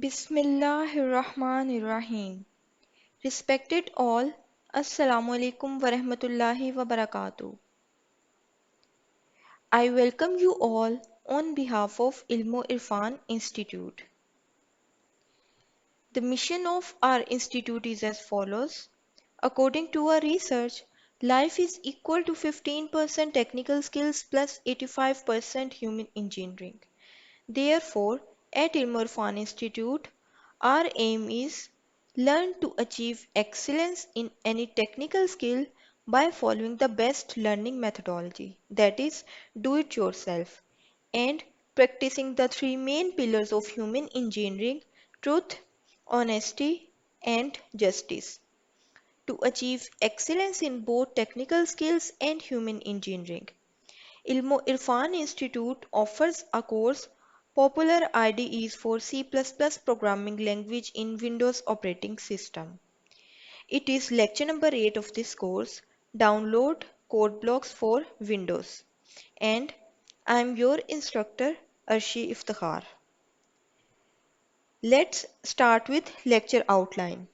Bismillahirrahmanirrahim. Respected all, Assalamu alaikum wa rahmatullahi wa barakatuh. I welcome you all on behalf of Ilmo Irfan Institute. The mission of our institute is as follows. According to our research, life is equal to 15% technical skills plus 85% human engineering. Therefore, at Ilmo Irfan Institute, our aim is learn to achieve excellence in any technical skill by following the best learning methodology, that is, do it yourself, and practicing the three main pillars of human engineering: truth, honesty, and justice. To achieve excellence in both technical skills and human engineering, Ilmo Irfan Institute offers a course Popular IDEs for C++ programming language in Windows operating system. It is lecture number 8 of this course, Download Code Blocks for Windows. And I am your instructor, Arshi Iftikhar. Let's start with lecture outline.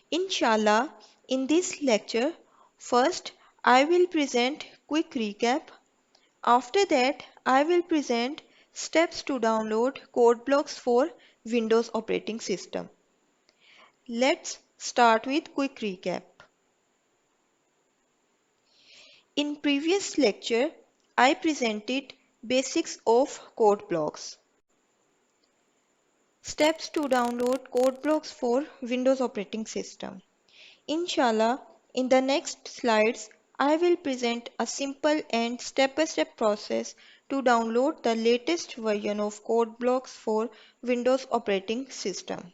Inshallah, in this lecture, first I will present quick recap. After that, I will present steps to download code blocks for Windows operating system. Let's start with quick recap. In previous lecture, I presented basics of code blocks. Steps to download code blocks for Windows operating system. Inshallah, in the next slides, I will present a simple and step-by-step process to download the latest version of code blocks for Windows operating system.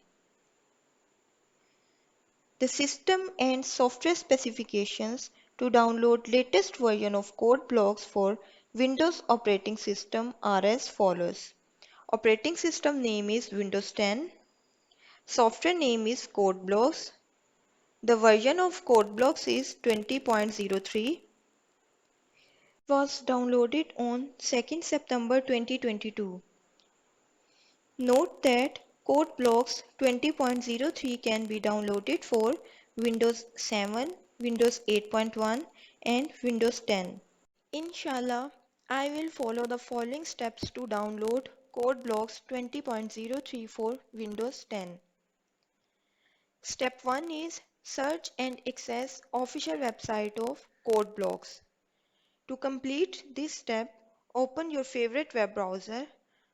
The system and software specifications to download latest version of code blocks for Windows operating system are as follows. Operating system name is Windows 10. Software name is code blocks. The version of code blocks is 20.03. Was downloaded on 2nd September 2022. Note that code blocks 20.03 can be downloaded for Windows 7, Windows 8.1 and Windows 10. Inshallah, I will follow the following steps to download code blocks 20.03 for Windows 10. Step 1 is search and access official website of code blocks. To complete this step, open your favorite web browser.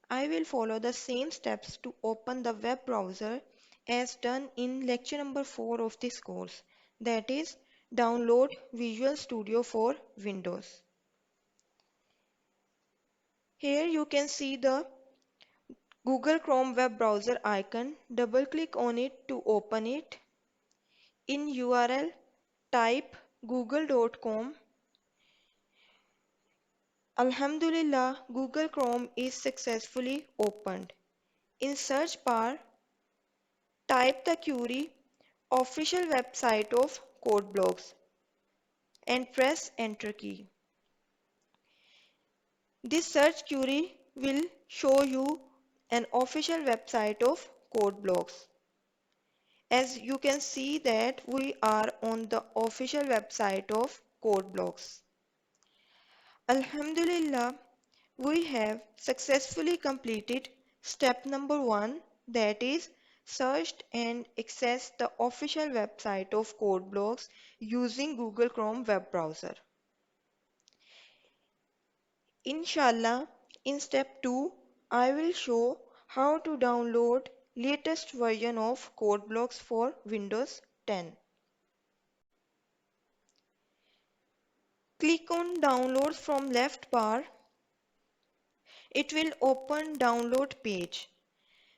I will follow the same steps to open the web browser as done in lecture number 4 of this course, that is, download Visual Studio for Windows. Here you can see the Google Chrome web browser icon. Double click on it to open it. In URL, type google.com. Alhamdulillah, Google Chrome is successfully opened. In search bar, type the query official website of code blocks and press enter key. This search query will show you an official website of code blocks. As you can see that we are on the official website of code blocks. Alhamdulillah, we have successfully completed step number 1, that is, searched and accessed the official website of code blocks using Google Chrome web browser. Inshallah, in step 2, I will show how to download latest version of code blocks for Windows 10. Click on downloads from left bar. It will open download page.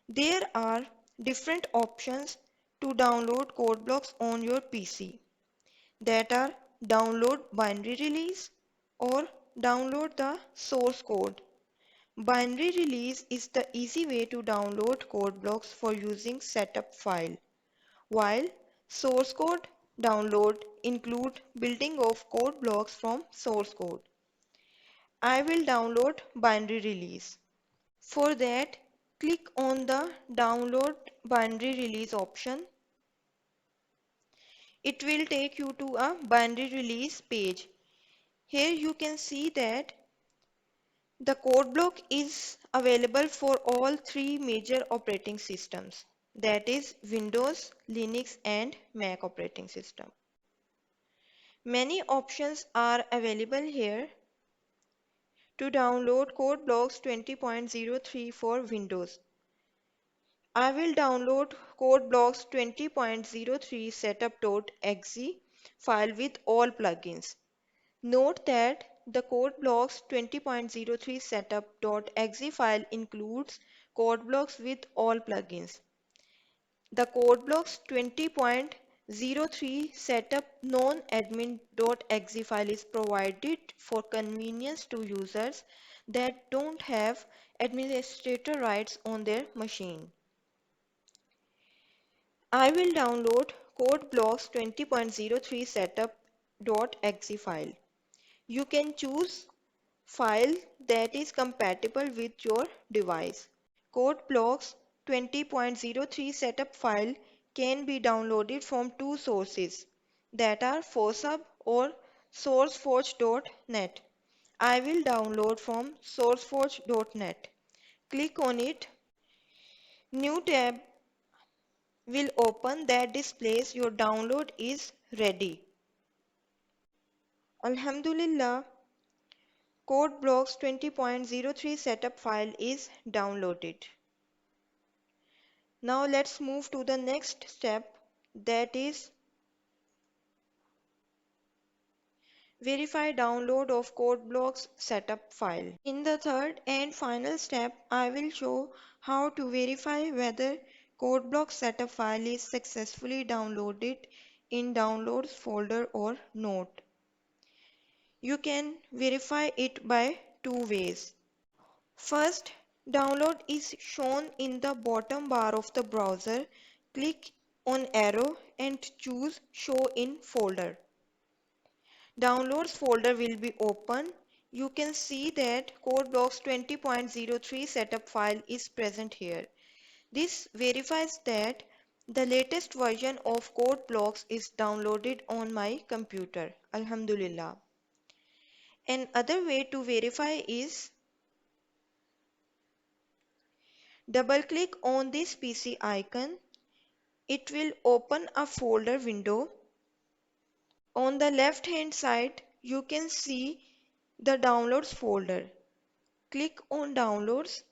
There are different options to download code blocks on your PC, that are download binary release or download the source code. Binary release is the easy way to download code blocks for using setup file, while source code download include building of code blocks from source code. I will download binary release. For that, Click on the Download Binary Release option. It will take you to a binary release page. Here you can see that the code block is available for all three major operating systems, that is Windows, Linux and Mac operating system. Many options are available here. To download code blocks 20.03 for Windows, I will download code blocks 20.03 setup.exe file with all plugins. Note that the code blocks 20.03 setup.exe file includes code blocks with all plugins. The code blocks 20.03 setup non-admin.exe file is provided for convenience to users that don't have administrator rights on their machine. I will download code blocks 20.03 setup.exe file. You can choose file that is compatible with your device. Code blocks 20.03 setup file can be downloaded from two sources, that are FOSSHub or sourceforge.net. I will download from sourceforge.net. Click on it. New tab will open that displays your download is ready. Alhamdulillah, code blocks 20.03 setup file is downloaded. Now let's move to the next step, that is verify download of code blocks setup file. In the third and final step, I will show how to verify whether code block setup file is successfully downloaded in downloads folder or not. You can verify it by two ways. First, download is shown in the bottom bar of the browser. Click on arrow and choose Show in Folder. Downloads folder will be open. You can see that code blocks 20.03 setup file is present here. This verifies that the latest version of code blocks is downloaded on my computer. Alhamdulillah. Another way to verify is double click on this PC icon. It will open a folder window. On the left hand side, you can see the Downloads folder. Click on Downloads.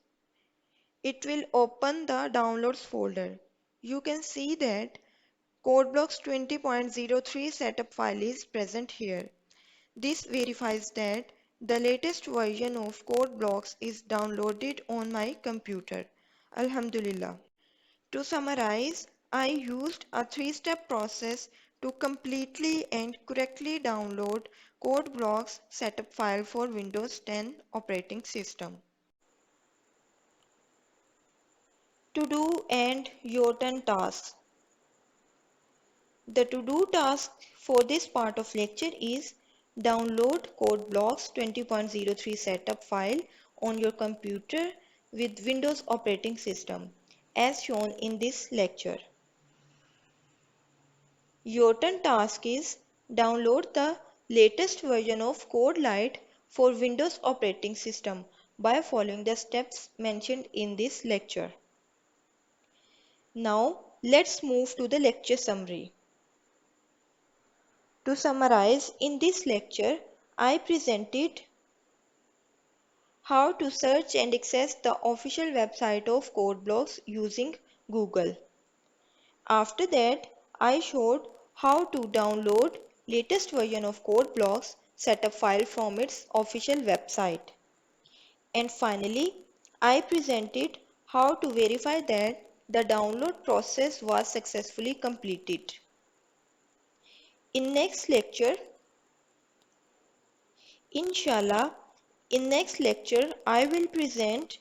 It will open the Downloads folder. You can see that CodeBlocks 20.03 setup file is present here. This verifies that the latest version of CodeBlocks is downloaded on my computer. Alhamdulillah. To summarize, I used a three-step process to completely and correctly download code blocks setup file for Windows 10 operating system. To do and your turn tasks. The to-do task for this part of lecture is download code blocks 20.03 setup file on your computer with Windows operating system as shown in this lecture. Your turn task is download the latest version of CodeLite for Windows operating system by following the steps mentioned in this lecture. Now let's move to the lecture summary. To summarize, in this lecture, I presented how to search and access the official website of CodeBlocks using Google. After that, I showed how to download latest version of CodeBlocks setup file from its official website. And finally, I presented how to verify that the download process was successfully completed. In next lecture, Inshallah, in next lecture, I will present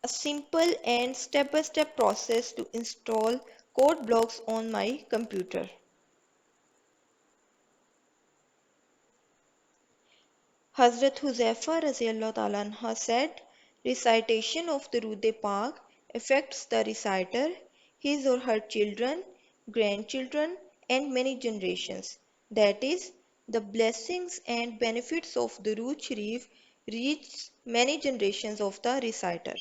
a simple and step-by-step process to install code blocks on my computer. Hazrat Huzaifa Raziyallahu Ta'ala Anha said, Recitation of Durood Pak affects the reciter, his or her children, grandchildren, and many generations. That is, the blessings and benefits of Durood Sharif reach many generations of the reciter.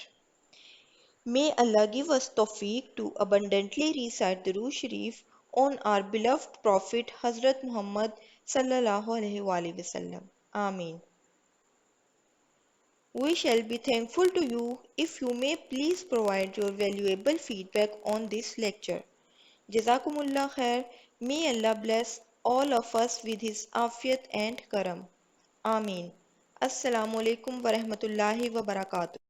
May Allah give us tawfiq to abundantly recite Durood Sharif on our beloved Prophet Hazrat Muhammad sallallahu alaihi wasallam. Ameen. We shall be thankful to you if you may please provide your valuable feedback on this lecture. Jazakumullah khair. May Allah bless all of us with His afiyat and karam. Ameen. Assalamu alaikum wa rahmatullahi wa barakatuh.